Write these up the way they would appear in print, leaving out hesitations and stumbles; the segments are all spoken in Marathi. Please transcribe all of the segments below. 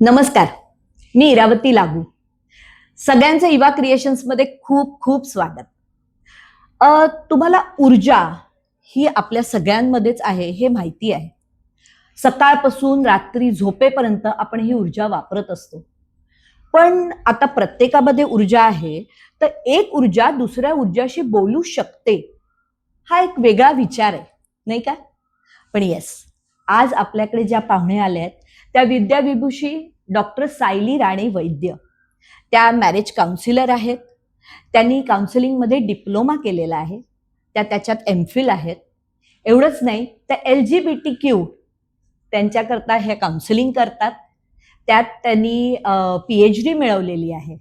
नमस्कार, मी इरावती लागू. सगळ्यांचं इवा क्रिएशन्स मध्ये खूप खूप स्वागत. तुम्हाला ऊर्जा ही आपल्या सगळ्यांमध्येच आहे हे माहिती आहे. सकाळपासून रात्री झोपेपर्यंत आपण ही ऊर्जा वापरत असतो. पण आता प्रत्येकामध्ये ऊर्जा आहे, तर एक ऊर्जा दुसऱ्या ऊर्जाशी बोलू शकते हा एक वेगळा विचार आहे, नाही का? पण येस, आज आपल्याकडे ज्या पाहुणे आल्या आहेत त्या विद्याविभूषी डॉक्टर सायली राणे वैद्य. त्या मॅरेज काउन्सिलर आहेत. त्यांनी काउन्सिलिंगमध्ये डिप्लोमा केलेला आहे. त्याच्यात एमफिल आहेत. एवढंच नाही, त्या LGBTQ त्यांच्याकरता हे काउन्सिलिंग करतात. त्यात त्यांनी PhD मिळवलेली आहे.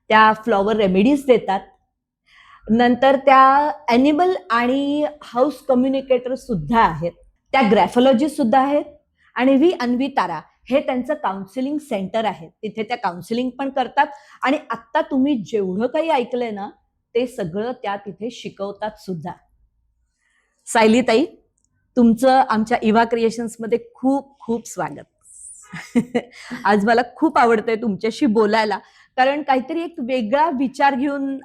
त्या फ्लॉवर रेमेडीज देतात. नंतर त्या ॲनिमल आणि हाऊस कम्युनिकेटर सुद्धा आहेत. त्या ग्रॅफॉलॉजिस्ट सुद्धा आहेत. आणि व्ही अन्वी तारा हे त्यांचं काउन्सिलिंग सेंटर आहे. तिथे त्या काउन्सिलिंग पण करतात. आणि आत्ता तुम्ही जेवढं काही ऐकलंय ना, ते सगळं त्या तिथे शिकवतात सुद्धा. सायली ताई, तुमचं आमच्या इवा क्रिएशन्समध्ये खूप खूप स्वागत. आज मला खूप आवडतंय तुमच्याशी बोलायला, कारण काहीतरी एक वेगळा विचार घेऊन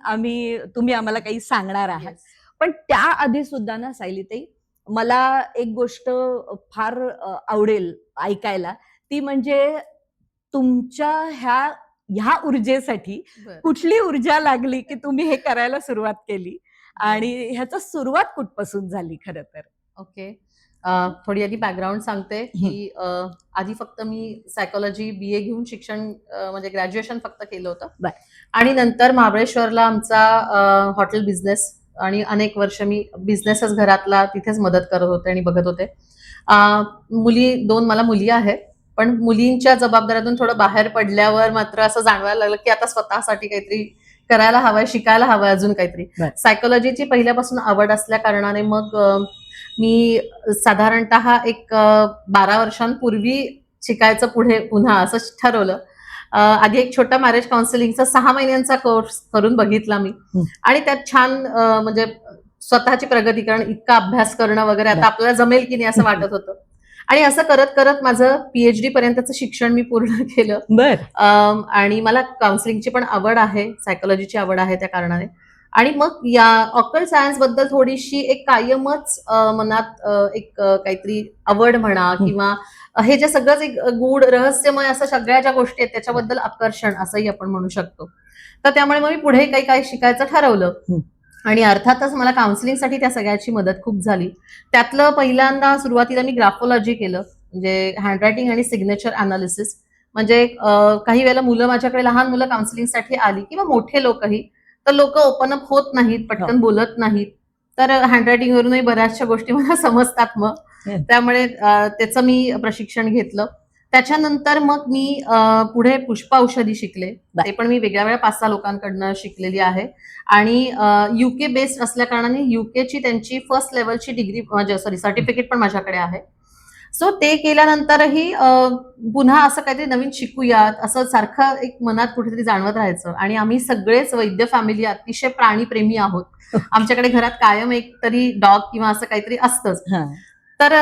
तुम्ही आम्हाला काही सांगणार आहात. पण त्याआधी सुद्धा ना सायली ताई, मला एक गोष्ट फार आवडेल ऐकायला, ती म्हणजे तुमच्या ह्या ऊर्जेसाठी कुठली ऊर्जा लागली की तुम्ही हे करायला सुरुवात केली, आणि ह्याचा सुरुवात कुठपासून झाली खरं तर? ओके. थोडी आधी बॅकग्राऊंड सांगते की आधी फक्त मी सायकोलॉजी BA घेऊन शिक्षण म्हणजे ग्रॅज्युएशन फक्त केलं होतं. आणि नंतर महाबळेश्वरला आमचा हॉटेल बिझनेस आणि अनेक वर्ष मी बिझनेसच घरातला तिथेच मदत करत होते आणि बघत होते. दोन मला मुली आहेत, पण मुलींच्या जबाबदाऱ्यातून थोडं बाहेर पडल्यावर मात्र असं जाणवायला लागलं की आता स्वतःसाठी काहीतरी करायला हवंय, शिकायला हवंय अजून काहीतरी. सायकोलॉजीची पहिल्यापासून आवड असल्या कारणाने मग मी साधारणतः एक 12 वर्षांपूर्वी शिकायचं पुढे पुन्हा असं ठरवलं. आधी एक छोटा मॅरेज काउन्सिलिंगचा 6 महिन्यांचा कोर्स करून बघितला मी. आणि त्यात छान म्हणजे स्वतःची प्रगती, कारण इतका अभ्यास करणं वगैरे आता आपल्याला जमेल की नाही असं वाटत होतं. आणि असं करत करत माझं PhD पर्यंतचं शिक्षण मी पूर्ण केलं. आणि मला काउन्सिलिंगची पण आवड आहे, सायकोलॉजीची आवड आहे त्या कारणाने. आणि मग या ऑकल्ट सायन्स बद्दल थोडीशी एक कायमच मनात एक काहीतरी आवड म्हणा, किंवा हे जे सगळंच एक गूढ रहस्यमय असं सगळ्या ज्या गोष्टी आहेत त्याच्याबद्दल आकर्षण असंही आपण म्हणू शकतो. तर त्यामुळे मग मी पुढे काही काही शिकायचं ठरवलं. आणि अर्थातच मला काउन्सिलिंगसाठी त्या सगळ्याची मदत खूप झाली. त्यातलं पहिल्यांदा सुरुवातीला मी ग्राफोलॉजी केलं, म्हणजे हँडरायटिंग आणि सिग्नेचर अनालिसिस. म्हणजे काही वेळेला मुलं माझ्याकडे, लहान मुलं काउन्सिलिंगसाठी आली किंवा मोठे लोकही, तर लोक ओपन अप होत नाहीत, पटकन बोलत नाहीत. तर हँडरायटिंग वरूनही बऱ्याचशा गोष्टी मला समजतात. मग त्यामुळे त्याचं मी प्रशिक्षण घेतलं. त्याच्यानंतर मग मी पुढे पुष्प औषधी शिकले. ते पण मी वेगळ्या वेगळ्या 5-6 लोकांकडनं शिकलेली आहे. आणि UK बेस्ड असल्या कारणाने UKची त्यांची फर्स्ट लेवलची डिग्री म्हणजे सर्टिफिकेट पण माझ्याकडे आहे. सो ते केल्यानंतरही पुन्हा असं काहीतरी नवीन शिकूयात असं सारखं एक मनात कुठेतरी जाणवत राहायचं. आणि आम्ही सगळेच वैद्य फॅमिली अतिशय प्राणीप्रेमी आहोत. आमच्याकडे घरात कायम एक तरी डॉग किंवा असं काहीतरी असतंच. तर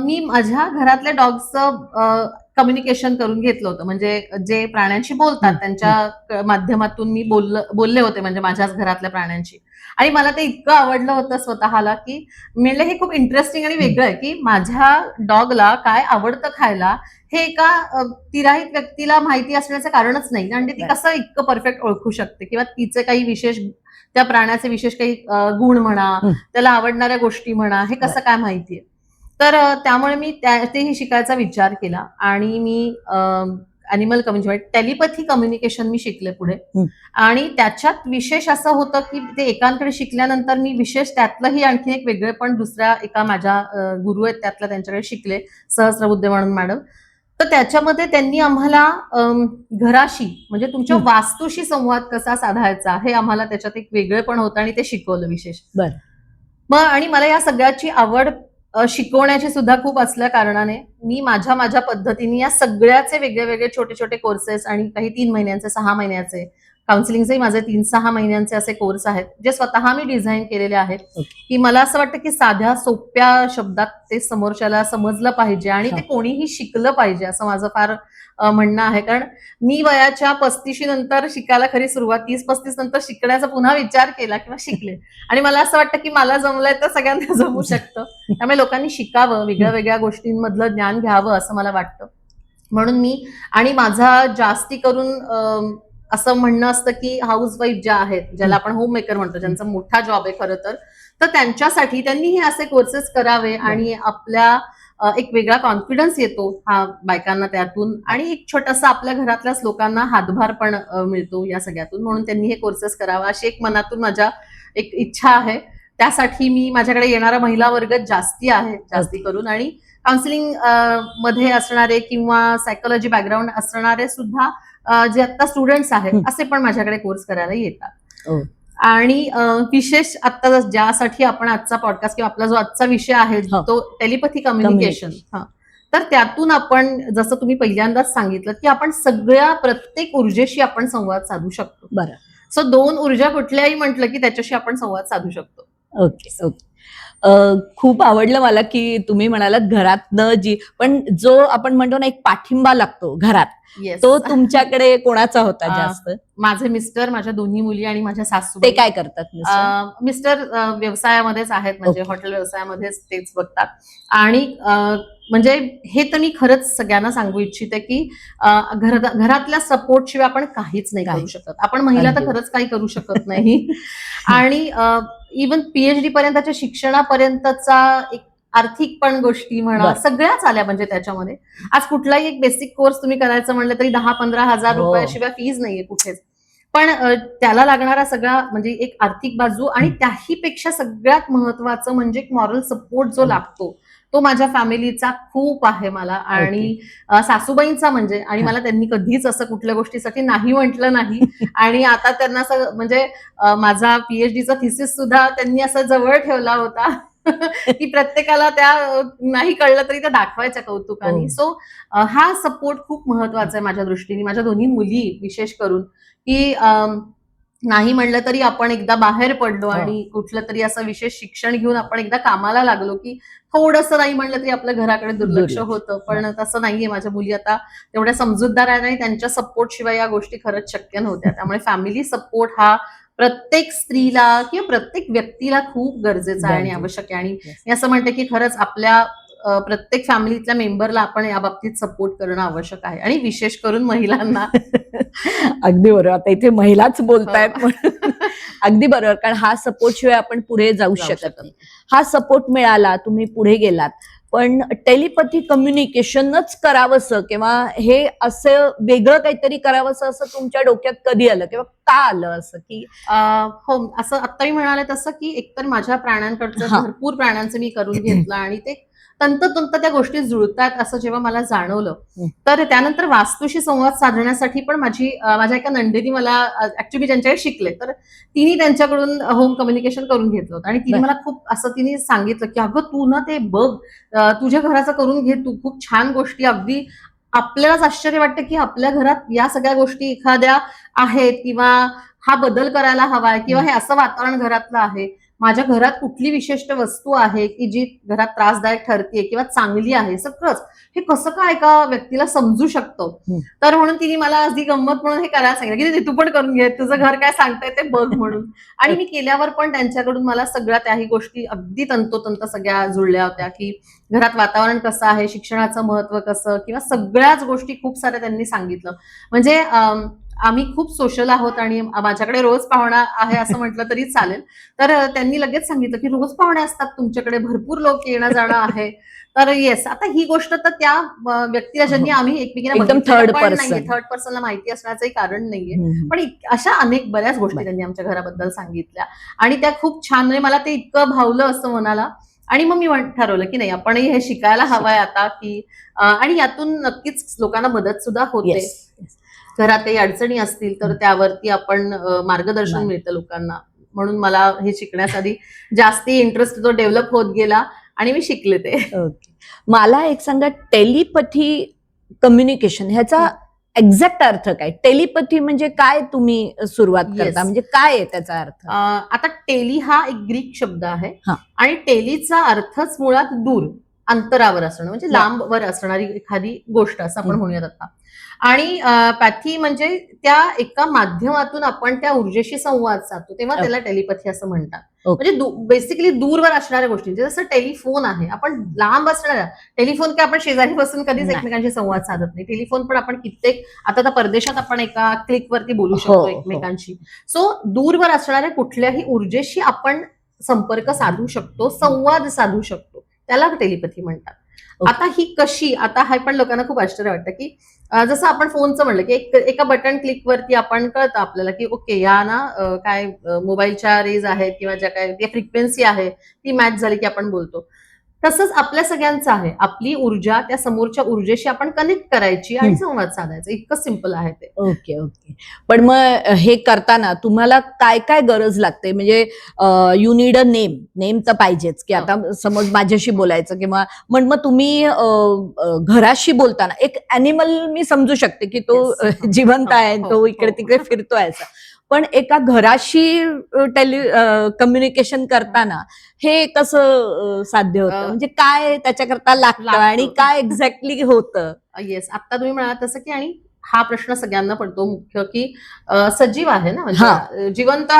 मी माझ्या घरातल्या डॉगचं कम्युनिकेशन करून घेतलं होतं, म्हणजे जे प्राण्यांशी बोलतात त्यांच्या माध्यमातून मी बोलले होते, म्हणजे माझ्याच घरातल्या प्राण्यांशी. आणि मला ते इतकं आवडलं होतं स्वतःला की म्हणलं हे खूप इंटरेस्टिंग आणि वेगळं आहे की माझ्या डॉगला काय आवडतं खायला हे एका तिराहित व्यक्तीला माहिती असण्याचं कारणच नाही. आणि ती कसं इतकं परफेक्ट ओळखू शकते, किंवा तिचे काही विशेष, त्या प्राण्याचे विशेष काही गुण म्हणा, त्याला आवडणाऱ्या गोष्टी म्हणा, हे कसं काय माहितीये. तर त्यामुळे मी तेही शिकायचा विचार केला. आणि मी ॲनिमल कम्युनिकेशन, टेलिपॅथी कम्युनिकेशन मी शिकले पुढे. आणि त्याच्यात विशेष असं होतं की ते एकांकडे शिकल्यानंतर मी विशेष त्यातलंही आणखी एक वेगळे पण दुसऱ्या एका माझ्या गुरु आहेत त्यातल्या त्यांच्याकडे शिकले, सहस्रबुद्धे म्हणून मॅडम. तर त्याच्यामध्ये त्यांनी आम्हाला घराशी म्हणजे तुमच्या वास्तूशी संवाद कसा साधायचा हे आम्हाला त्याच्यात एक वेगळे पण होतं आणि ते शिकवलं विशेष. मग आणि मला या सगळ्याची आवड शिकवण्याची सुद्धा खूप असल्या कारणाने मी माझ्या पद्धतीने या सगळ्याचे वेगळे वेगळे छोटे छोटे कोर्सेस, आणि काही 3 महिन्यांचे, 6 महिन्याचे, काउन्सिलिंगचे माझे 3-6 महिन्यांचे असे कोर्स आहेत जे स्वतः मी डिझाईन केलेले आहेत Okay. की मला असं वाटतं की साध्या सोप्या शब्दात ते समोरच्याला समजलं पाहिजे आणि ते कोणीही शिकलं पाहिजे असं माझं फार म्हणणं आहे. कारण मी वयाच्या 35 नंतर शिकायला खरी सुरुवात 30-35 नंतर शिकण्याचा पुन्हा विचार केला किंवा शिकले आणि मला असं वाटतं की मला जमलंय तर सगळ्यांना जमू शकतं. त्यामुळे लोकांनी शिकावं, वेगळ्या वेगळ्या गोष्टींमधलं ज्ञान घ्यावं असं मला वाटतं. म्हणून मी आणि माझा जास्ती करून असं म्हणणं असतं की हाऊसवाईफ ज्या आहेत, ज्याला आपण होम मेकर म्हणतो, ज्यांचा मोठा जॉब आहे खरं तर त्यांच्यासाठी त्यांनी हे असे कोर्सेस करावे आणि आपल्या एक वेगळा कॉन्फिडन्स येतो हा बायकांना त्यातून आणि एक छोटासा आपल्या घरातल्याच लोकांना हातभार पण मिळतो या सगळ्यातून. म्हणून त्यांनी हे कोर्सेस करावा अशी एक मनातून माझ्या एक इच्छा आहे. त्यासाठी मी माझ्याकडे येणारा महिला वर्ग जास्ती आहे जास्ती करून आणि काउन्सिलिंग मध्ये असणारे किंवा सायकोलॉजी बॅकग्राऊंड असणारे सुद्धा जे आता स्टुडंट्स आहेत असे पण माझ्याकडे कोर्स करायला येतात. आणि विशेष आता ज्यासाठी आपण आजचा पॉडकास्ट किंवा आपला जो आजचा विषय आहे तो टेलिपॅथी कम्युनिकेशन, तर त्यातून आपण जसं तुम्ही पहिल्यांदाच सांगितलं की आपण सगळ्या प्रत्येक ऊर्जेशी आपण संवाद साधू शकतो. बरं. सो 2 ऊर्जा कुठल्याही म्हटलं की त्याच्याशी आपण संवाद साधू शकतो. Okay okay. खूप आवडलं मला की तुम्ही म्हणालात घरातनं पण जो आपण म्हणतो ना एक पाठिंबा लागतो घरात, तो तुमच्याकडे कोणाचा होता जास्त? माझे मिस्टर, माझ्या दोन्ही मुली आणि माझ्या ते सासूबाई. काय करतात? मिस्टर व्यवसायामध्येच आहेत, म्हणजे हॉटेल व्यवसायामध्येच तेच बघतात. आणि म्हणजे हे तर मी खरंच सगळ्यांना सांगू इच्छिते की घरातल्या सपोर्ट शिवाय आपण काहीच नाही करू शकत. आपण महिला तर खरंच काही करू शकत नाही. आणि इव्हन PhD पर्यंतच्या शिक्षणापर्यंतचा एक आर्थिक पण गोष्टी म्हणा सगळ्याच आल्या म्हणजे त्याच्यामध्ये. आज कुठलाही एक बेसिक कोर्स तुम्ही करायचं म्हणलं तरी 10-15 हजार रुपयाशिवाय फीज नाहीये कुठेच. पण त्याला लागणारा सगळा म्हणजे एक आर्थिक बाजू आणि त्याहीपेक्षा सगळ्यात महत्वाचं म्हणजे एक मॉरल सपोर्ट जो लागतो तो माझ्या फॅमिलीचा खूप आहे मला. आणि सासूबाईंचा म्हणजे आणि मला त्यांनी कधीच असं कुठल्या गोष्टीसाठी नाही म्हटलं नाही. आणि आता त्यांना असं म्हणजे माझा PhDचा थिसिस सुद्धा त्यांनी असं जवळ ठेवला होता की प्रत्येकाला त्या नाही कळलं तरी त्या दाखवायच्या कौतुकाने. सो हा सपोर्ट खूप महत्वाचा आहे माझ्या दृष्टीने. माझ्या दोन्ही मुली विशेष करून की नाही म्हणलं तरी आपण एकदा बाहेर पडलो आणि कुठलं तरी असं विशेष शिक्षण घेऊन आपण एकदा कामाला लागलो की थोडंसं नाही म्हणलं तरी आपल्या घराकडे दुर्लक्ष होतं. पण तसं नाहीये. माझ्या मुली आता तेवढ्या समजूतदार आहेत आणि त्यांच्या सपोर्ट शिवाय या गोष्टी खरंच शक्य नव्हत्या. त्यामुळे फॅमिली सपोर्ट हा प्रत्येक स्त्रीला किंवा प्रत्येक व्यक्तीला खूप गरजेचा आहे आणि आवश्यक आहे. आणि मी असं म्हणते की खरंच आपल्या प्रत्येक फॅमिलीतल्या मेंबरला आपण या बाबतीत सपोर्ट करणं आवश्यक आहे आणि विशेष करून महिलांना. अगदी बरोबर. आता इथे महिलाच बोलतायत म्हणून अगदी बरोबर. कारण हा सपोर्ट शिवाय आपण पुढे जाऊ शकत नाही. हा सपोर्ट मिळाला, तुम्ही पुढे गेलात, पण टेलिपॅथी कम्युनिकेशनच करावंसं किंवा हे असं वेगळं काहीतरी करावंसं असं तुमच्या डोक्यात कधी आलं किंवा का आलं असं? की हो, असं आता मी म्हणाले तसं की एकतर माझ्या प्राण्यांकडचं भरपूर प्राण्यांचं मी करून घेतलं आणि ते तंतोतंत त्या गोष्टी जुळतात असं जेव्हा मला जाणवलं, तर त्यानंतर वास्तूशी संवाद साधण्यासाठी पण माझ्या एका नंदेनी मला ऍक्च्युली ज्यांच्याकडे शिकले तर तिने त्यांच्याकडून होम कम्युनिकेशन करून घेतलं होतं आणि तिने मला खूप असं तिने सांगितलं की अगं तू ना ते बघ, तुझ्या घराचं करून घे तू, खूप छान गोष्टी. अगदी आपल्यालाच आश्चर्य वाटतं की आपल्या घरात या सगळ्या गोष्टी एखाद्या आहेत किंवा हा बदल करायला हवाय किंवा हे असं वातावरण घरातलं आहे. माझ्या घरात कुठली विशिष्ट वस्तू आहे की जी घरात त्रासदायक ठरते किंवा चांगली आहे, सगळंच हे कसं काय एका व्यक्तीला समजू शकतं. तर म्हणून तिने मला अगदी गंमत म्हणून हे करायला सांगितलं की तू पण करून घे, तुझं घर काय सांगतंय ते बघ म्हणून. आणि मी केल्यावर पण त्यांच्याकडून मला सगळ्या त्याही गोष्टी अगदी तंतोतंत सगळ्या जुळल्या होत्या की घरात वातावरण कसं आहे, शिक्षणाचं महत्व कसं किंवा सगळ्याच गोष्टी खूप साऱ्या त्यांनी सांगितलं. म्हणजे आम्ही खूप सोशल आहोत आणि माझ्याकडे रोज पाहुणा आहे असं म्हटलं तरी चालेल. तर त्यांनी लगेच सांगितलं की रोज पाहुणे असतात तुमच्याकडे, भरपूर लोक येणं जाणं आहे. तर येस, आता ही गोष्ट तर त्या व्यक्तीला ज्यांनी आम्ही एकमेकींना थर्ड पर्सनला माहिती असण्याचंही कारण नाहीये. पण अशा अनेक बऱ्याच गोष्टी त्यांनी आमच्या घराबद्दल सांगितल्या आणि त्या खूप छान, म्हणजे मला ते इतकं भावलं असं मनाला. आणि मग मी ठरवलं की नाही आपणही हे शिकायला हवंय आता की आणि यातून नक्कीच लोकांना मदत सुद्धा होते. घरात काही अडचणी असतील तर त्यावरती आपण मार्गदर्शन मिळतं लोकांना. म्हणून मला हे शिकण्यासाठी जास्ती इंटरेस्ट जो डेव्हलप होत गेला आणि मी शिकले ते. मला एक सांगा, टेलिपॅथी कम्युनिकेशन ह्याचा एक्झॅक्ट अर्थ काय? टेलिपॅथी म्हणजे काय तुम्ही सुरुवात करता? Yes. म्हणजे काय आहे त्याचा अर्थ? आता टेली हा एक ग्रीक शब्द आहे हा. आणि टेलीचा अर्थच मुळात दूर, अंतरावर असणं, म्हणजे बरं. लांबवर असणारी एखादी गोष्ट असं आपण हं. म्हणूयात आता. आणि पॅथी म्हणजे त्या एका माध्यमातून आपण त्या ऊर्जेशी संवाद साधतो, तेव्हा ओके. त्याला टेलिपॅथी असं म्हणतात. ओके. म्हणजे बेसिकली दूरवर असणाऱ्या गोष्टी, म्हणजे जसं टेलिफोन आहे, आपण लांब असणाऱ्या टेलिफोन काय आपण शेजारी बसून कधीच नाही. एकमेकांशी संवाद साधत नाही. टेलिफोन पण आपण कित्येक आता तर परदेशात आपण एका क्लिकवरती बोलू हो, शकतो हो. एकमेकांशी. सो दूरवर असणाऱ्या कुठल्याही ऊर्जेशी आपण संपर्क साधू शकतो, संवाद साधू शकतो, त्याला टेलिपॅथी म्हणतात. ओके. आता ही कशी, आता हे पण लोकांना खूप आश्चर्य वाटतं की जसं आपण फोनचं म्हणलं की एका बटन क्लिकवरती आपण कळतं आपल्याला की ओके या ना काय मोबाईलच्या रेज आहेत किंवा ज्या काय फ्रिक्वेन्सी आहे ती मॅच झाली की आपण बोलतो. तसंच आपल्या सगळ्यांचं आहे. आपली ऊर्जा त्या समोरच्या ऊर्जेशी आपण कनेक्ट करायची आणि संवाद साधायचा. इतकं सिंपल आहे ते. Okay, okay. पण मग हे करताना तुम्हाला काय काय गरज लागते? म्हणजे you need a name. Name तर पाहिजेच, की आता समज माझ्याशी बोलायचं किंवा मग तुम्ही घराशी बोलताना एक ॲनिमल मी समजू शकते, की तो Yes. जिवंत आहे, हो, तो हो. इकडे तिकडे फिरतोय असं. पण एका घराशी कम्युनिकेशन करताना हे कसं साध्य होतं? म्हणजे काय त्याच्याकरता लागतं आणि लागतं. काय एक्झॅक्टली होतं? येस, आता तुम्ही म्हणालात तसं की आणि हा प्रश्न सगळ्यांना पडतो मुख्य की सजीव आहे ना, हा. म्हणजे जिवंत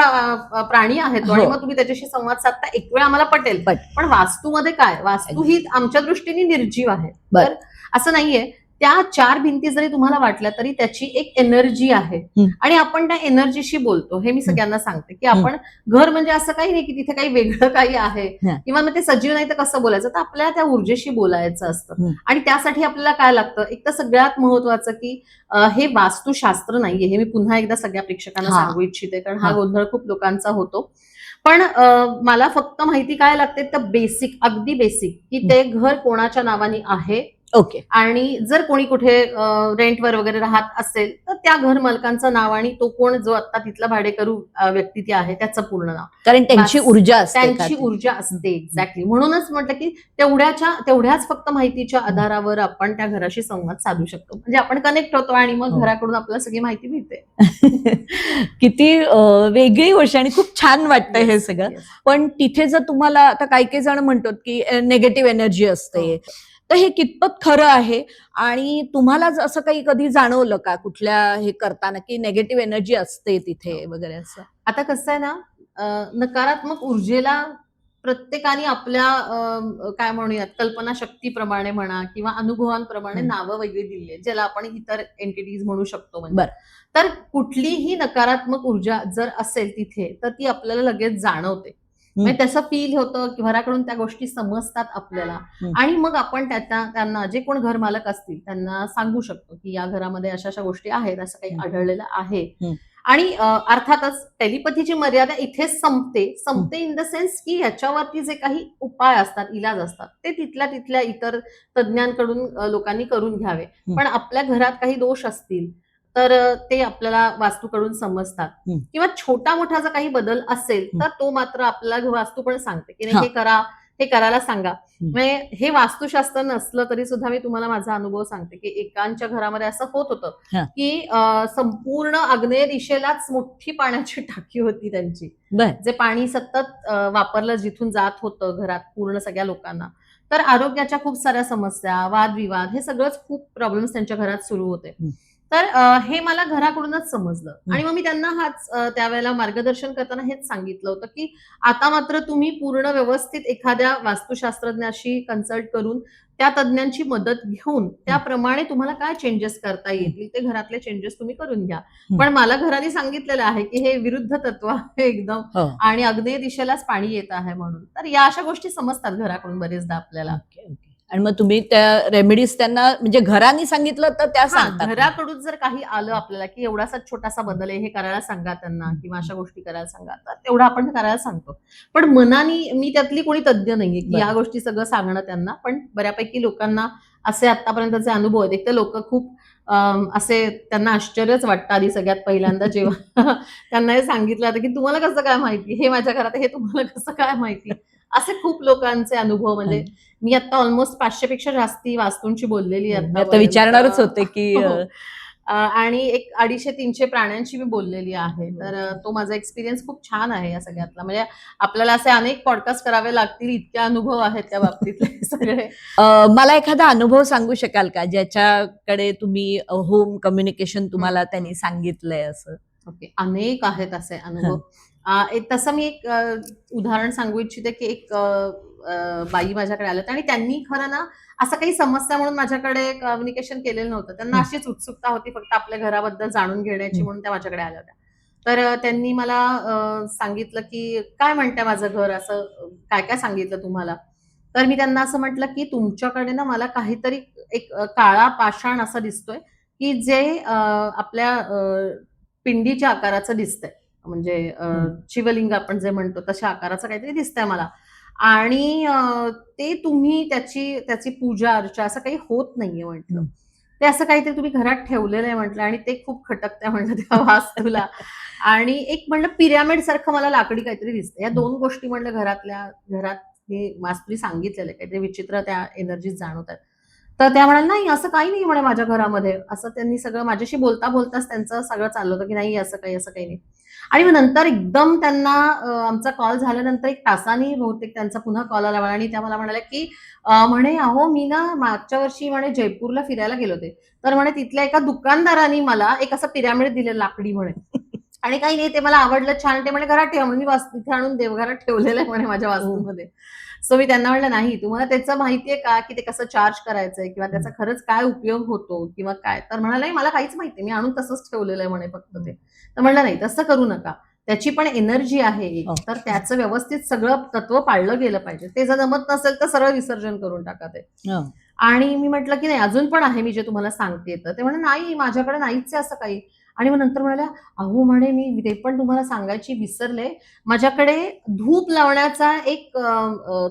प्राणी आहे तो, हो. आणि मग तुम्ही त्याच्याशी संवाद साधता एक वेळ आम्हाला पटेल. पण पण वास्तूमध्ये काय, वास्तू ही आमच्या दृष्टीने निर्जीव आहे. बर. तर असं नाहीये, त्या चार भिंती जरी तुम्हाला वाटल्या तरी त्याची एक एनर्जी आहे हं. आणि आपण त्या एनर्जीशी बोलतो. हे मी सगळ्यांना सांगते की आपण घर म्हणजे असं काही नाही की तिथे काही वेगळं काही आहे हं. किंवा मग ते सजीव नाही तर कसं बोलायचं, तर आपल्याला त्या ऊर्जेशी बोलायचं असतं. हं. आणि त्यासाठी आपल्याला काय लागतं, एक तर सगळ्यात महत्वाचं की हे वास्तुशास्त्र नाहीये, हे मी पुन्हा एकदा सगळ्या प्रेक्षकांना हा. सांगू इच्छिते, कारण हा हा. गोंधळ खूप लोकांचा होतो. पण मला फक्त माहिती काय लागते तर बेसिक, अगदी बेसिक, की ते घर कोणाच्या नावाने आहे ओके. आणि जर कोणी कुठे रेंटवर वगैरे राहत असेल तर त्या घर मालकांचं नाव आणि तो कोण जो आता तिथला भाडेकरू व्यक्ती ती आहे त्याचं पूर्ण नाव, कारण त्यांची बस. ऊर्जा असते त्यांची एखादी. ऊर्जा असते. एक्झॅक्टली. म्हणूनच म्हटलं की तेवढ्याच फक्त माहितीच्या आधारावर आपण त्या घराशी संवाद साधू शकतो, म्हणजे आपण कनेक्ट होतो आणि मग हो. घराकडून आपल्याला सगळी माहिती मिळते. किती वेगळी गोष्ट आणि खूप छान वाटतंय हे Yes, सगळं. yes. पण तिथे जर तुम्हाला आता काही काही जण म्हणतात की नेगेटिव्ह एनर्जी असते, हो. तर हे कितपत खरं आहे? आणि तुम्हाला असं काही कधी जाणवलं का कुठल्या हे करताना की नेगेटिव्ह एनर्जी असते तिथे वगैरे असं? आता कसं आहे ना, नकारात्मक ऊर्जेला प्रत्येकाने आपल्या काय म्हणूयात कल्पनाशक्तीप्रमाणे म्हणा किंवा अनुभवांप्रमाणे नावं वेगळी दिली आहेत, ज्याला आपण इतर एंटिटीज म्हणू शकतो. म्हणजे बरं. तर कुठलीही नकारात्मक ऊर्जा जर असेल तिथे तर ती आपल्याला लगेच जाणवते, म्हणजे त्याचं फील होतं की घराकडून त्या गोष्टी समजतात आपल्याला. आणि मग आपण त्यांना जे कोण घर मालक असतील त्यांना सांगू शकतो की या घरामध्ये अशा अशा गोष्टी आहेत, असं काही आढळलेलं आहे. आणि अर्थातच टेलिपॅथीची मर्यादा इथेच संपते इन द सेन्स की ह्याच्यावरती जे काही उपाय असतात, इलाज असतात, ते तिथल्या इतर तज्ज्ञांकडून लोकांनी करून घ्यावे. पण आपल्या घरात काही दोष असतील तर ते आपल्याला वास्तूकडून समजतात. किंवा छोटा मोठा जर काही बदल असेल तर तो मात्र आपल्याला वास्तू पण सांगते की नाही हे करायला सांगा. म्हणजे हे वास्तुशास्त्र नसलं तरी सुद्धा मी तुम्हाला माझा अनुभव सांगते की एकांच्या घरामध्ये असं होत होतं की संपूर्ण आग्नेय दिशेलाच मोठी पाण्याची टाकी होती त्यांची, जे पाणी सतत वापरलं जिथून जात होतं घरात पूर्ण सगळ्या लोकांना. तर आरोग्याच्या खूप साऱ्या समस्या, वादविवाद, हे सगळंच खूप प्रॉब्लेम्स त्यांच्या घरात सुरू होते. तर हे मला घराकडूनच समजलं आणि मग मी त्यांना त्यावेळेला मार्गदर्शन करताना हेच सांगितलं होतं की आता मात्र तुम्ही पूर्ण व्यवस्थित एखाद्या वास्तुशास्त्रज्ञाशी कन्सल्ट करून त्या तज्ज्ञांची मदत घेऊन त्याप्रमाणे तुम्हाला काय चेंजेस करता येतील ते घरातले चेंजेस तुम्ही करून घ्या. पण मला घराने सांगितलेलं आहे की हे विरुद्ध तत्व आहे एकदम आणि आग्नेय दिशेलाच पाणी येत आहे म्हणून. तर या अशा गोष्टी समजतात घराकडून बरेचदा आपल्याला. आणि मग तुम्ही त्या रेमेडीज त्यांना म्हणजे घराने सांगितलं तर त्या सांगतात? घराकडून जर काही आलं आपल्याला की एवढासा छोटासा बदल आहे, हे करायला सांगा त्यांना किंवा अशा गोष्टी करायला सांगा, तर तेवढं आपण करायला सांगतो. पण मनाने मी त्यातली कोणी तज्ज्ञ नाहीये की या गोष्टी सगळं सांगणं त्यांना. पण बऱ्यापैकी लोकांना असे आतापर्यंतचे अनुभव आहेत. एक तर लोक खूप असे त्यांना आश्चर्यच वाटतं आधी सगळ्यात पहिल्यांदा जेव्हा त्यांना हे सांगितलं जातं की तुम्हाला कसं काय माहिती, हे माझ्या घरात, हे तुम्हाला कसं काय माहिती, असे खूप लोकांचे अनुभव. म्हणजे मी आता ऑलमोस्ट 500 पेक्षा जास्ती वास्तूंची बोललेली आहे. आता विचारणारच होते की आणि एक 250-300 प्राण्यांशी मी बोललेली आहे. तर तो माझा एक्सपिरियन्स खूप छान आहे या सगळ्यातला. म्हणजे आपल्याला असे अनेक पॉडकास्ट करावे लागतील, इतके अनुभव आहेत त्या बाबतीतले सगळे. मला एखादा अनुभव सांगू शकाल का ज्याच्याकडे तुम्ही होम कम्युनिकेशन तुम्हाला त्यांनी सांगितलंय असं? ओके. अनेक आहेत असे अनुभव. तसं मी एक उदाहरण सांगू इच्छिते, की एक बाई माझ्याकडे आल्या होत्या आणि त्यांनी खरं ना असं काही समस्या म्हणून माझ्याकडे कम्युनिकेशन केलेलं नव्हतं. त्यांना हं. अशीच उत्सुकता होती फक्त आपल्या घराबद्दल जाणून घेण्याची, हं. म्हणून त्या माझ्याकडे आल्या होत्या. तर त्यांनी मला सांगितलं, की "काय म्हणतंय माझं घर?" असं काय-काय सांगितलं तुम्हाला? तर मी त्यांना असं म्हटलं, की "तुमच्याकडे ना मला काहीतरी एक काळा पाषाण असा दिसतोय, की जे आपल्या पिंडीच्या आकाराचं दिसतंय. म्हणजे शिवलिंग आपण जे म्हणतो तशा आकाराचं काहीतरी दिसतंय मला. आणि ते तुम्ही त्याची पूजा अर्चा असं काही होत नाहीये म्हटलं. हं. ते असं काहीतरी तुम्ही घरात ठेवलेलं आहे म्हटलं आणि ते खूप खटकतंय म्हटलं त्या वास्तूला. आणि एक म्हणलं पिरॅमिड सारखं मला लाकडी काहीतरी दिसतंय. या 2 गोष्टी म्हणलं घरात मी वास्तूने सांगितलेलं आहे. काहीतरी विचित्र त्या एनर्जीज जाणवतायत. तर त्या म्हणाल्या, "नाही असं काही नाही म्हणे माझ्या घरामध्ये." असं त्यांनी सगळं माझ्याशी बोलता-बोलताच त्यांचं सगळं चाललं होतं, की "नाही असं काही नाही." आणि मग नंतर एकदम त्यांना आमचा कॉल झाल्यानंतर 1 तासाने बहुतेक त्यांचा पुन्हा कॉल आला मला आणि त्या मला म्हणाल्या, की म्हणे "अहो मी ना मागच्या वर्षी म्हणे जयपूरला फिरायला गेले होते. तर म्हणे तिथल्या एका दुकानदाराने मला एक असं पिरॅमिड दिलं लाकडी म्हणे आणि काही नाही ते मला आवडलं छान. ते म्हणे घरात ठेवा." म्हणून मी इथे आणून देवघरात ठेवलेलं आहे म्हणे माझ्या वास्तूमध्ये. सो मी त्यांना म्हटलं, "नाही, तुम्हाला त्याचं माहितीये का, की ते कसं चार्ज करायचंय किंवा त्याचा खरंच काय उपयोग होतो किंवा काय?" तर म्हणाला, "नाही, मला काहीच माहिती मी आणून तसंच ठेवलेलं आहे म्हणे फक्त ते." तर म्हटलं, "नाही, तसं करू नका. त्याची पण एनर्जी आहे एक, हो. तर त्याचं व्यवस्थित सगळं तत्व पाळलं गेलं पाहिजे. ते जर जमत नसेल तर सरळ विसर्जन करून टाका ते." हं. आणि मी म्हटलं, की "नाही, अजून पण आहे मी जे तुम्हाला सांगतेय तर." ते म्हणे, "नाही, माझ्याकडे नाहीच आहे असं काही." आणि मग नंतर म्हणाल्या, "अहो," म्हणे, "मी ते पण तुम्हाला सांगायची विसरले. माझ्याकडे धूप लावण्याचा एक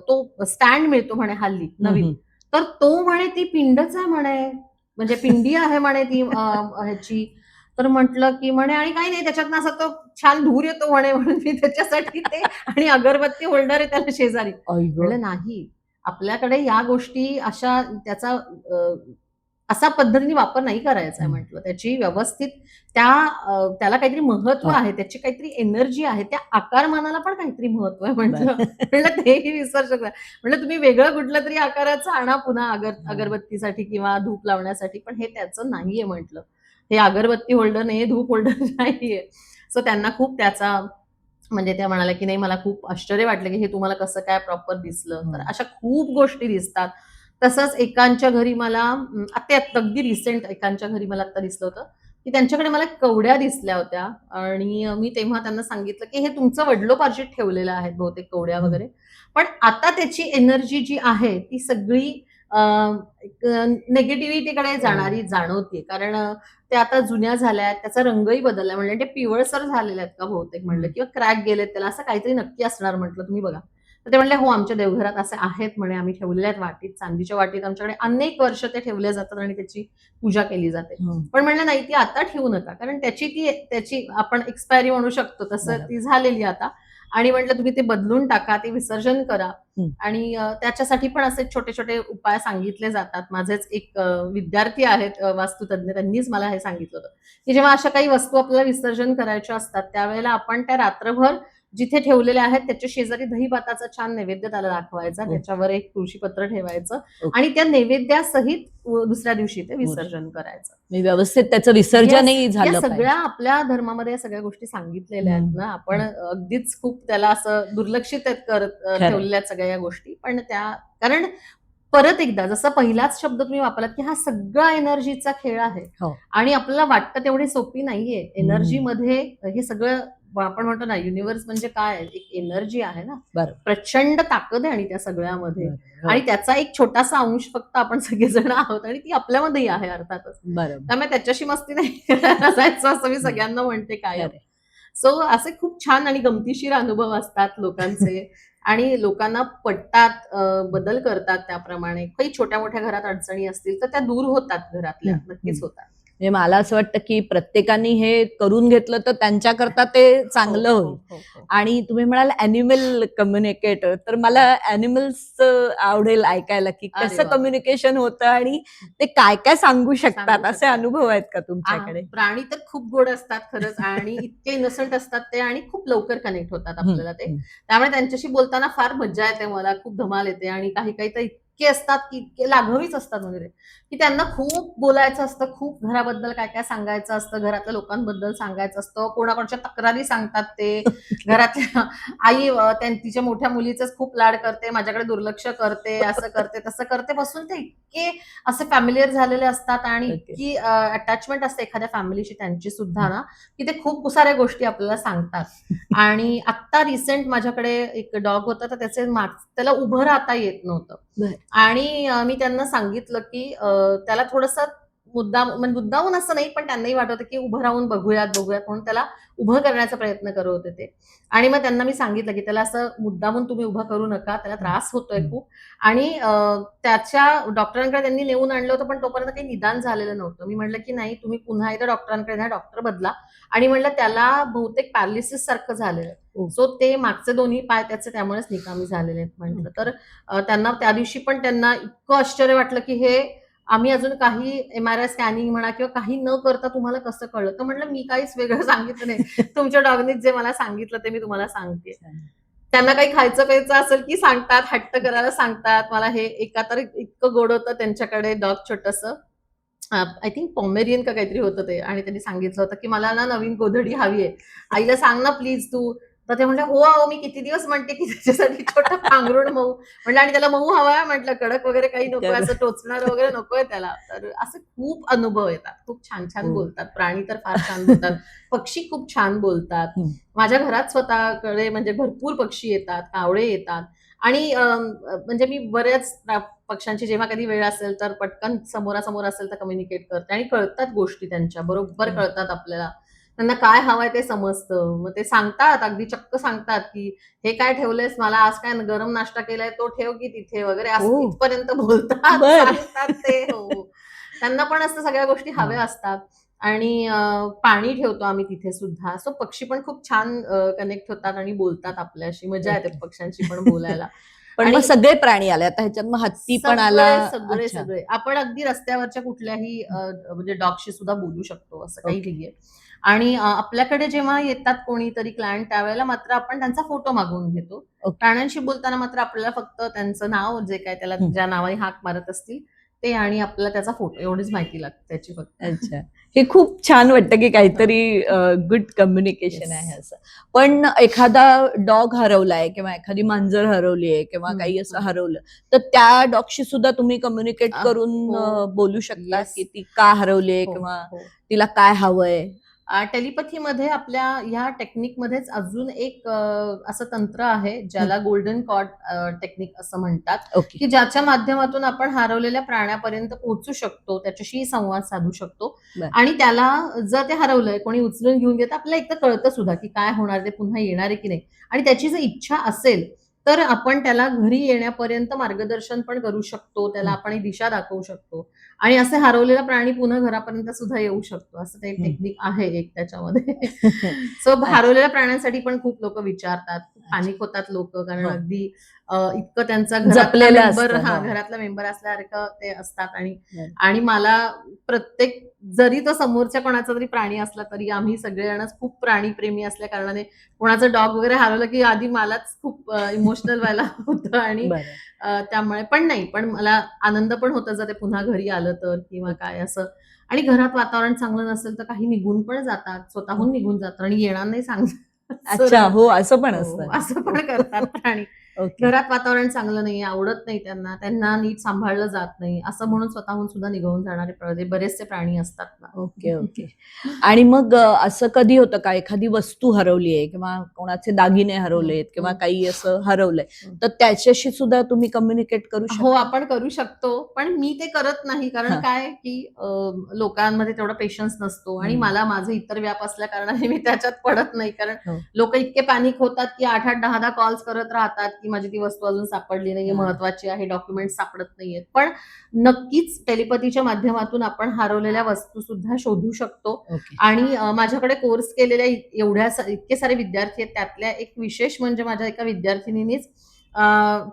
तो स्टँड मिळतो म्हणे हल्ली हं, नवीन. हं. तर तो म्हणे ती पिंडच आहे म्हणे. म्हणजे पिंडी आहे म्हणे ती ह्याची." तर म्हटलं, की म्हणे आणि काही नाही त्याच्यातनं असा तो छान धूर येतो म्हणे म्हणून मी त्याच्यासाठी ते आणि अगरबत्ती होल्डर आहे त्याला शेजारी. आई गं! म्हटलं, "नाही. आपल्याकडे या गोष्टी अशा त्याचा असा पद्धतीने वापर नाही करायचा आहे हं. म्हटलं. त्याची व्यवस्थित त्याला काहीतरी महत्त्व हां. आहे, त्याची काहीतरी एनर्जी आहे, त्या आकारमानाला पण काहीतरी महत्त्व आहे म्हटलं. बरं. म्हटलं तेही विसरू शकता. म्हटलं तुम्ही वेगळं कुठलं तरी आकाराचं आणा पुन्हा अगरबत्तीसाठी किंवा धूप लावण्यासाठी, पण हे त्याचं नाहीये म्हटलं. हे अगरबत्ती होल्डर नाहीये, धूप होल्डर नाहीये. सो त्यांना खूप त्याचा म्हणजे त्या म्हणाल्या, की "नाही मला खूप आश्चर्य वाटलं, की हे तुम्हाला कसं काय प्रॉपर दिसलं." तर हं. अशा खूप गोष्टी दिसतात. तसंच एकांच्या घरी मला आता अगदी रिसेंट एकांच्या घरी मला आता दिसलं होतं, की त्यांच्याकडे मला कवड्या दिसल्या होत्या आणि मी तेव्हा त्यांना सांगितलं, की "हे तुमचं वडिलोपार्जित ठेवलेलं आहे बहुतेक कवड्या हं. वगैरे. पण आता त्याची एनर्जी जी आहे ती सगळी अ, एक निगेटिव्हिटीकडे हो. जाणारी जाणवतीये. कारण त्या आता जुन्या झाल्यात, त्याचा रंगही बदललाय. म्हणलं ते पिवळसर झालेले आहेत का बहुतेक म्हणलं हं. किंवा क्रॅक गेलेत त्याला असं काहीतरी नक्की असणार म्हटलं तुम्ही बघा. तर ते म्हणले, "हो, आमच्या देवघरात असे आहेत म्हणे आम्ही ठेवलेले आहेत वाटीत, चांदीच्या वाटीत आमच्याकडे अनेक वर्ष ते ठेवले जातात आणि त्याची पूजा केली जाते." हं. पण म्हणलं, "नाही, ती आता ठेवू नका." कारण त्याची आपण एक्सपायरी म्हणू शकतो तसं बरोबर. ती झालेली आता आणि म्हटलं, "तुम्ही ते बदलून टाका, ते विसर्जन करा." हं. आणि त्याच्यासाठी पण असे छोटे-छोटे उपाय सांगितले जातात. माझेच एक विद्यार्थी आहेत वास्तुतज्ञ, त्यांनीच मला हे सांगितलं होतं, की जेव्हा अशा काही वस्तू आपल्याला विसर्जन करायच्या असतात, त्यावेळेला आपण त्या रात्रभर जिथे ठेवलेल्या आहेत त्याच्या शेजारी दही-भाताचा छान नैवेद्य त्याला दाखवायचा. ओके. त्याच्यावर एक तुळशीपत्र ठेवायचं ओके. आणि त्या नैवेद्यासहित दुसऱ्या दिवशी ते बरं. विसर्जन करायचं. म्हणजे व्यवस्थित त्याचं येस. विसर्जनही या झालं सगळ्या पाहिजे. आपल्या धर्मामध्ये या सगळ्या गोष्टी सांगितलेल्या हं. आहेत ना. आपण हं. अगदीच खूप त्याला असं दुर्लक्षित आहेत करत खरंय. ठेवलेल्या आहेत सगळ्या या गोष्टी. पण त्या कारण परत एकदा जसा पहिलाच शब्द तुम्ही वापरलात, की हा सगळा एनर्जीचा खेळ आहे हो. आणि आपल्याला वाटतं तेवढी सोपी नाहीये. हं. एनर्जीमध्ये हे सगळं आपण म्हणतो ना युनिव्हर्स म्हणजे काय आहे? एक एनर्जी आहे ना. बरोबर. प्रचंड ताकद आहे आणि त्या सगळ्यामध्ये बरोबर. आणि हो. त्याचा एक छोटासा अंश फक्त आपण सगळेजण आहोत आणि ती आपल्यामध्येही आहे अर्थातच. बरोबर. त्यामुळे त्याच्याशी मस्ती नाही करायला जायचं असं मी हं. सगळ्यांना म्हणते कायम. खरंय. सो असे खूप छान आणि गमतीशीर अनुभव असतात लोकांचे आणि लोकांना पटतात, बदल करतात त्याप्रमाणे. काही छोट्या-मोठ्या घरात अडचणी असतील तर त्या दूर होतात घरातल्या, हं. हं. नक्कीच होतात. म्हणजे मला असं वाटतं की प्रत्येकाने हे करून घेतलं तर त्यांच्याकरता ते चांगलं होईल. आणि तुम्ही म्हणाल अॅनिमल कम्युनिकेटर, तर मला अॅनिमल्स आवडेल ऐकायला की अरे कसं वा. कम्युनिकेशन होतं आणि ते काय काय सांगू शकतात, सांगू असे शकतात. अनुभव आहेत का तुमच्याकडे? प्राणी तर खूप गोड असतात खरंच आणि इतके इनोसंट असतात ते आणि खूप लवकर कनेक्ट होतात हम्म, आपल्याला ते. हम्म. त्यामुळे त्यांच्याशी बोलताना फार मज्जा येते मला, खूप धमाल येते आणि काही काही तर इतके असतात की इतके लाघवीच असतात म्हणजे ते, की त्यांना खूप बोलायचं असतं, खूप घराबद्दल काय काय सांगायचं असतं, घरातल्या लोकांबद्दल सांगायचं असतं, कोणाकोणाच्या तक्रारी सांगतात ते. घरातल्या आई तिच्या मोठ्या मुलीचंच खूप लाड करते, माझ्याकडे दुर्लक्ष करते, असं करते तसं करते, बसून ते इतके असे फॅमिलियर झालेले असतात आणि ओके. इतकी अटॅचमेंट असते एखाद्या फॅमिलीशी त्यांची सुद्धा ना, की ते खूप साऱ्या गोष्टी आपल्याला सांगतात. आणि आत्ता रिसेंट माझ्याकडे एक डॉग होता, तर त्याला उभं राहता येत नव्हतं. बरं. आणि मी त्यांना सांगितलं की त्याला थोडंसं मुद्दामून असं नाही, पण त्यांनाही वाटत होतं की उभं राहून बघूयात म्हणून त्याला उभं करण्याचा प्रयत्न करत होते ते. आणि मग त्यांना मी सांगितलं की त्याला असं मुद्दामून तुम्ही उभं करू नका, त्याला त्रास होतोय खूप. आणि त्याच्या डॉक्टरांकडे त्यांनी नेऊन आणलं होतं, पण तोपर्यंत काही निदान झालेलं नव्हतं. मी म्हटलं की नाही, तुम्ही पुन्हा एकदा डॉक्टरांकडे न्या, डॉक्टर बदला. आणि म्हटलं त्याला बहुतेक पॅरालिसिस सारखं झालेलं ओ. आहे. सो ते मागचे दोन्ही पाय त्याचे त्यामुळेच निकामी झालेले आहेत म्हटलं. तर त्यांना त्या दिवशी पण त्यांना इतकं आश्चर्य वाटलं की हे आम्ही अजून काही एमआरआय स्कॅनिंग म्हणा किंवा काही न करता तुम्हाला कसं कळलं? तर म्हटलं मी काहीच वेगळं सांगितलं नाही. तुमच्या डॉगनीच जे मला सांगितलं ते मी तुम्हाला सांगते. त्यांना काही खायचं प्यायचं असेल की सांगतात, हट्ट करायला सांगतात. मला हे एका तर इतकं गोड होतं त्यांच्याकडे डॉग छोटंसं. आय थिंक पॉमेरियन का काहीतरी होतं ते आणि त्यांनी सांगितलं होतं की मला ना नवीन गोधडी हवी आहे. आईला सांग ना प्लीज तू. तर ते म्हटल्या, "हो अहो, मी किती दिवस म्हणते की त्याच्यासाठी छोटा पांघरुण मऊ." म्हटलं, "आणि त्याला मऊ हवा आहे?" म्हटलं, "कडक वगैरे काही नकोय, असं टोचणारं वगैरे नकोय त्याला." तर असे खूप अनुभव येतात. खूप छान-छान हो. बोलतात. प्राणी तर फार छान बोलतात. पक्षी खूप छान बोलतात. हं. माझ्या घरात स्वतःकडे म्हणजे भरपूर पक्षी येतात, कावळे येतात आणि म्हणजे मी बऱ्याच पक्ष्यांची जेव्हा कधी वेळ असेल तर पटकन समोरासमोर असेल तर कम्युनिकेट करते आणि कळतात गोष्टी त्यांच्या, बरोबर कळतात आपल्याला. त्यांना काय हवंय ते समजतं. मग ते सांगतात, अगदी चक्क सांगतात, की "हे काय ठेवलंयस? मला आज काय गरम नाश्ता केलाय, तो ठेव की तिथे" वगैरे ओ. असं इथपर्यंत बोलतात, बर. सांगतात ते. हो. त्यांना पण असं सगळ्या गोष्टी हव्या असतात. आणि पाणी ठेवतो आम्ही तिथे सुद्धा. सो पक्षी पण खूप छान कनेक्ट होतात आणि बोलतात आपल्याशी. मजा येते ओके. पक्ष्यांशी पण बोलायला. पण मग आणि सगळे प्राणी आले आता ह्याच्यात, मग हत्ती पण आला. सगळे, सगळे, अच्छा. सगळे. आपण अगदी रस्त्यावरच्या कुठल्याही म्हणजे डॉगशी सुद्धा बोलू शकतो, असं काही ओके. नाहीये. आणि आपल्याकडे जेव्हा येतात कोणीतरी क्लायंट त्यावेळेला मात्र आपण त्यांचा फोटो मागवून घेतो. ओके. प्राण्यांशी बोलताना मात्र आपल्याला फक्त त्यांचं नाव, जे काय त्याला हं. ज्या नावाने हाक मारत असतील ते आणि आपल्याला त्याचा फोटो एवढीच माहिती लागते त्याची फक्त. अच्छा. हे खूप छान वाटतं की हां. काहीतरी गुड कम्युनिकेशन येस. आहे असं. पण एखादा डॉग हरवलाय किंवा एखादी मांजर हरवली आहे किंवा हं, काही असं हं. हरवलं, तर त्या डॉगशी सुद्धा तुम्ही कम्युनिकेट करून हो. बोलू शकता येस. की ती का हरवली हो, किंवा हो. तिला काय हवंय? टेलिपॅथीमध्ये आपल्या ह्या टेक्निकमध्येच अजून एक असं तंत्र आहे, हं. ज्याला गोल्डन कॉर्ड टेक्निक असं म्हणतात, ओके. की ज्याच्या माध्यमातून आपण हरवलेल्या प्राण्यापर्यंत पोहोचू शकतो, त्याच्याशी संवाद साधू शकतो. बरं. आणि त्याला जर ते हरवलंय, कोणी उचलून घेऊन गेलं, आपल्याला एकतर कळतं सुद्धा, की काय होणार, ते पुन्हा येणार आहे की नाही. आणि त्याची जर इच्छा असेल, तर आपण त्याला घरी येण्यापर्यंत मार्गदर्शन पण करू शकतो. त्याला हं. आपण एक दिशा दाखवू शकतो. आणि असे हरवलेला प्राणी पुन्हा घरापर्यंत सुद्धा येऊ शकतो. असं ते हं. टेक्निक आहे एक त्याच्यामध्ये. सो अच्छा. हरवलेल्या प्राण्यांसाठी पण खूप लोकं विचारतात. अच्छा. पॅनिक होतात लोकं कारण हो. अगदी इतकं त्यांचा घरातला जपलेलं मेंबर असतं. हो. घरातला मेंबर असल्यासारखं ते असतात आणि बरं. आणि मला प्रत्येक जरी तो समोरच्या कोणाचा तरी प्राणी असला तरी आम्ही सगळेजणच खूप प्राणीप्रेमी असल्या कारणाने कोणाचं डॉग वगैरे हरवलं की आधी मलाच खूप इमोशनल व्हायला होतं आणि बरं. त्यामुळे पण नाही, पण मला आनंद पण होता जर ते पुन्हा घरी आलं तर किंवा ओके. काय असं. आणि घरात वातावरण चांगलं नसेल तर काही निघून पण जातात, हं. स्वतःहून निघून जातात आणि येणार नाही सांगतात अच्छा. सरळ. हो, असं पण हो, असतं. असं पण करतात प्राणी. ओके. घरात वातावरण चांगलं नाही, आवडत नाही त्यांना, त्यांना नीट सांभाळलं जात नाही, असं म्हणून स्वतःहून सुद्धा निघून जाणारे बरेचसे प्राणी असतात ना. Okay, okay. आणि मग असं कधी होतं का एखादी वस्तू हरवली आहे किंवा कोणाचे दागिने हं, हरवलेत किंवा हं, काही असं हरवलंय, हं. तर त्याच्याशी सुद्धा तुम्ही कम्युनिकेट करू हो, शकता? आपण करू शकतो. पण मी ते करत नाही. कारण हां. काय, की लोकांमध्ये तेवढा पेशन्स नसतो आणि हं. मला माझे इतर व्याप असल्या कारणाने मी त्याच्यात पडत नाही. कारण हो. लोकं इतके पॅनिक होतात, की 8-8, 10-10 कॉल्स करत राहतात की माझी ती वस्तू अजून सापडली नाहीये, हा. महत्वाची आहे, डॉक्युमेंट सापडत नाहीयेत. पण नक्कीच टेलिपथीच्या माध्यमातून आपण हरवलेल्या वस्तू सुद्धा शोधू शकतो. ओके. आणि माझ्याकडे कोर्स केलेल्या इतके सारे विद्यार्थी आहेत. त्यातल्या एक विशेष म्हणजे माझ्या एका विद्यार्थिनीनेच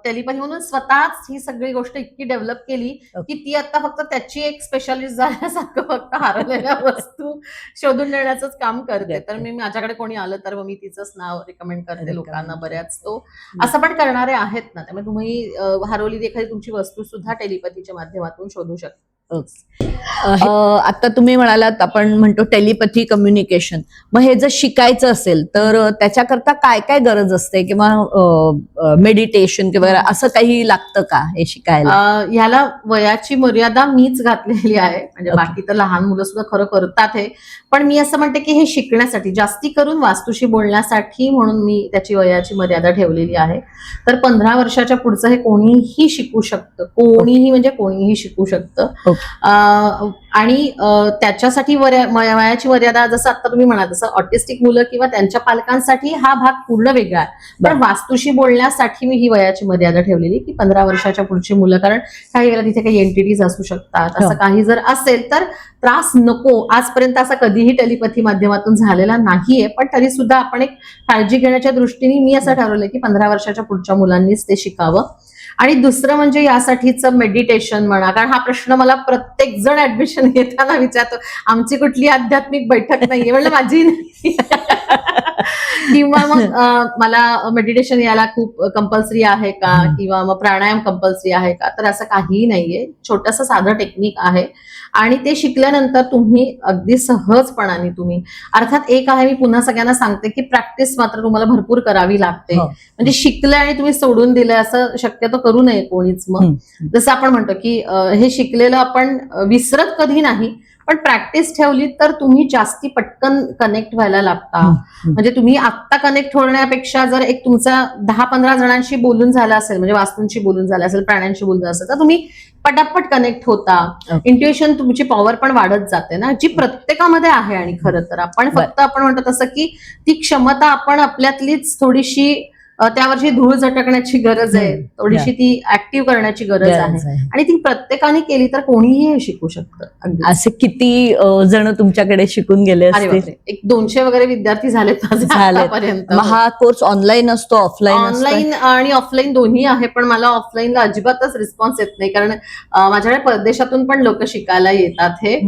टेलिपथी म्हणून स्वतःच ही सगळी गोष्ट इतकी डेव्हलप केली की ती आता फक्त त्याची एक स्पेशालिस्ट झाल्यासारखं फक्त हरवलेल्या वस्तू शोधून देण्याचंच काम करते. तर मी माझ्याकडे कोणी आलं तर मग मी तिचंच नाव रिकमेंड करते लोकांना बऱ्याच. तो असं पण करणारे आहेत ना. त्यामुळे तुम्ही हरवलेली एखादी तुमची वस्तू सुद्धा टेलिपथीच्या माध्यमातून शोधू शकता. आता तुम्ही म्हणालात आपण म्हणतो टेलिपॅथी कम्युनिकेशन, मग हे जर शिकायचं असेल तर त्याच्याकरता काय काय गरज असते किंवा मेडिटेशन किंवा असं काही लागतं का हे शिकायला? ह्याला वयाची मर्यादा मीच घातलेली आहे. म्हणजे बाकी तर लहान मुलं सुद्धा खरं करतात हे, पण मी असं म्हणते की हे शिकण्यासाठी, जास्ती करून वास्तूशी बोलण्यासाठी म्हणून मी त्याची वयाची मर्यादा ठेवलेली आहे. तर 15 वर्षाच्या पुढचं हे कोणीही शिकू शकतं, कोणीही म्हणजे कोणीही शिकू शकतं. आणि त्याच्यासाठी वयाची मर्यादा, जसं आता तुम्ही म्हणाल तसं ऑटिस्टिक मुलं किंवा त्यांच्या पालकांसाठी हा भाग पूर्ण वेगळा आहे. पण वास्तूशी बोलण्यासाठी मी ही वयाची मर्यादा ठेवलेली की 15 वर्षाच्या पुढची मुलं, कारण काही वेळेला तिथे काही एंटिटीज असू शकतात. असं काही जर असेल तर त्रास नको. आजपर्यंत असा कधीही टेलिपॅथी माध्यमातून झालेला नाहीये, पण तरी सुद्धा आपण एक काळजी घेण्याच्या दृष्टीने मी असं ठरवलंय की 15 वर्षाच्या पुढच्या मुलांनीच ते शिकावं. आणि दुसरं म्हणजे यासाठीचं मेडिटेशन म्हणा, कारण हा प्रश्न मला प्रत्येक जण ऍडमिशन घेताना विचारतो, आमची कुठली आध्यात्मिक बैठक नाहीये. म्हणलं माझी नाही. किंवा मग मला मेडिटेशन यायला खूप कंपल्सरी आहे का, किंवा मग प्राणायाम कंपल्सरी आहे का, तर असं काहीही नाहीये. छोटंसं साधं टेक्निक आहे आणि ते शिकल्यानंतर तुम्ही अगदी सहजपणाने तुम्ही, अर्थात एक आहे, मी पुन्हा सगळ्यांना सांगते की प्रॅक्टिस मात्र तुम्हाला भरपूर करावी लागते. म्हणजे शिकलंय आणि तुम्ही सोडून दिलंय असं शक्यतो करू नये कोणीच. मग जसं आपण म्हणतो की हे शिकलेलं आपण विसरत कधी नाही, पण प्रॅक्टिस ठेवली तर तुम्ही जास्ती पटकन कनेक्ट व्हायला लागता. म्हणजे तुम्ही आत्ता कनेक्ट होण्यापेक्षा जर एक तुमचा 10-15 जणांशी बोलून झाला असेल, म्हणजे वास्तूंशी बोलून झाला असेल, प्राण्यांशी बोलून असेल, तर तुम्ही पटापट कनेक्ट होता. इंट्युएशन तुमची पॉवर पण वाढत जाते ना, जी प्रत्येकामध्ये आहे. आणि खरं तर आपण फक्त आपण म्हणतो तसं की ती क्षमता आपण आपल्यातलीच थोडीशी त्यावरची धूळ झटकण्याची गरज आहे, थोडीशी ती ऍक्टिव्ह करण्याची गरज आहे. आणि ती प्रत्येकाने केली तर कोणीही हे शिकू शकतं. असे किती जण तुमच्याकडे शिकून गेले असतील? एक 200 वगैरे विद्यार्थी झालेत आतापर्यंत. हा कोर्स ऑनलाईन असतो, ऑफलाईन? ऑनलाईन आणि ऑफलाईन दोन्ही आहे, पण मला ऑफलाईनला अजिबातच रिस्पॉन्स येत नाही, कारण माझ्याकडे परदेशातून पण लोक शिकायला येतात हे.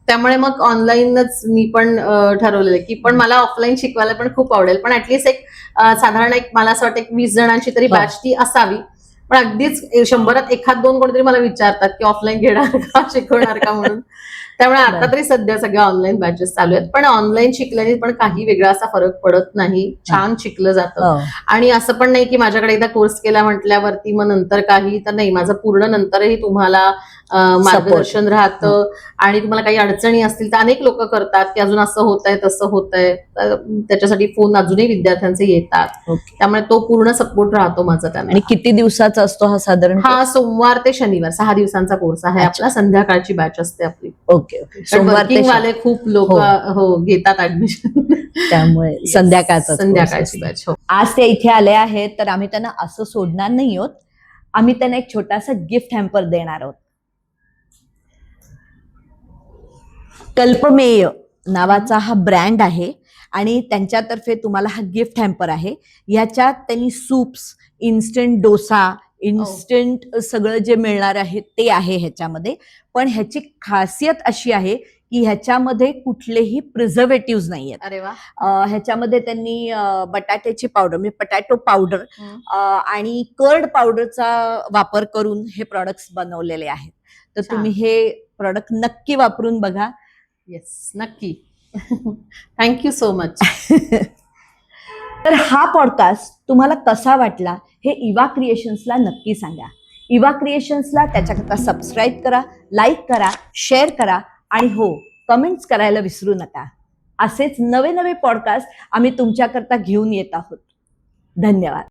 त्यामुळे मग ऑनलाईनच मी पण ठरवलेलं की पण मला ऑफलाईन शिकवायला पण खूप आवडेल, पण ऍटलीस्ट एक साधारण एक मला असं वाटतं 20 जणांची तरी बॅच ती असावी. पण अगदीच 100त 1-2 कोणीतरी मला विचारतात की ऑफलाईन घेणार का, शिकवणार का म्हणून. त्यामुळे आता तरी सध्या सगळ्या ऑनलाईन बॅचेस चालू आहेत, पण ऑनलाईन शिकल्याने पण काही वेगळा असा फरक पडत नाही, छान शिकलं जातं. आणि असं पण नाही की माझ्याकडे एकदा कोर्स केला म्हटल्यावरती मग नंतर काही, तर नाही, माझं पूर्ण नंतरही तुम्हाला मार्गदर्शन राहतं. आणि तुम्हाला काही अडचणी असतील तर अनेक लोक करतात की अजून असं होतंय तसं होतंय, त्याच्यासाठी फोन अजूनही विद्यार्थ्यांचे येतात. त्यामुळे तो पूर्ण सपोर्ट राहतो माझा त्यांना. आणि किती दिवसाचा असतो हा साधारण? हा सोमवार ते शनिवार 6 दिवसांचा कोर्स आहे आपला. संध्याकाळची बॅच असते आपली. ओके. वर्किंग वाले खूप लोक घेतात ऍडमिशन, त्यामुळे संध्याकाळची बॅच. आज ते इथे आले आहेत तर आम्ही त्यांना असं सोडणार नाही आहोत. आम्ही त्यांना एक छोटासा गिफ्ट हॅम्पर देणार आहोत. कल्पमेय नावाचा हा ब्रँड आहे आणि त्यांच्यातर्फे तुम्हाला हा गिफ्ट हॅम्पर आहे. याच्यात त्यांनी सूप्स, इन्स्टंट डोसा, इन्स्टंट सगळं जे मिळणार आहे ते आहे ह्याच्यामध्ये. पण ह्याची खासियत अशी आहे की ह्याच्यामध्ये कुठलेही प्रिझर्वेटिव्ह नाही आहेत. अरे वा. ह्याच्यामध्ये त्यांनी बटाट्याची पावडर म्हणजे पटॅटो पावडर आणि कर्ड पावडरचा वापर करून हे प्रॉडक्ट्स बनवलेले आहेत. तर तुम्ही हे प्रॉडक्ट नक्की वापरून बघा. येस, नक्की. Thank you so much. तर हा पॉडकास्ट तुम्हाला कसा वाटला हे इवा क्रिएशन्सला नक्की सांगा. इवा क्रिएशन्सला त्याच्याकरता सबस्क्राईब करा, लाईक करा, शेअर करा आणि हो, कमेंट्स करायला विसरू नका. असेच नवे नवे पॉडकास्ट आम्ही तुमच्याकरता घेऊन येत आहोत. धन्यवाद.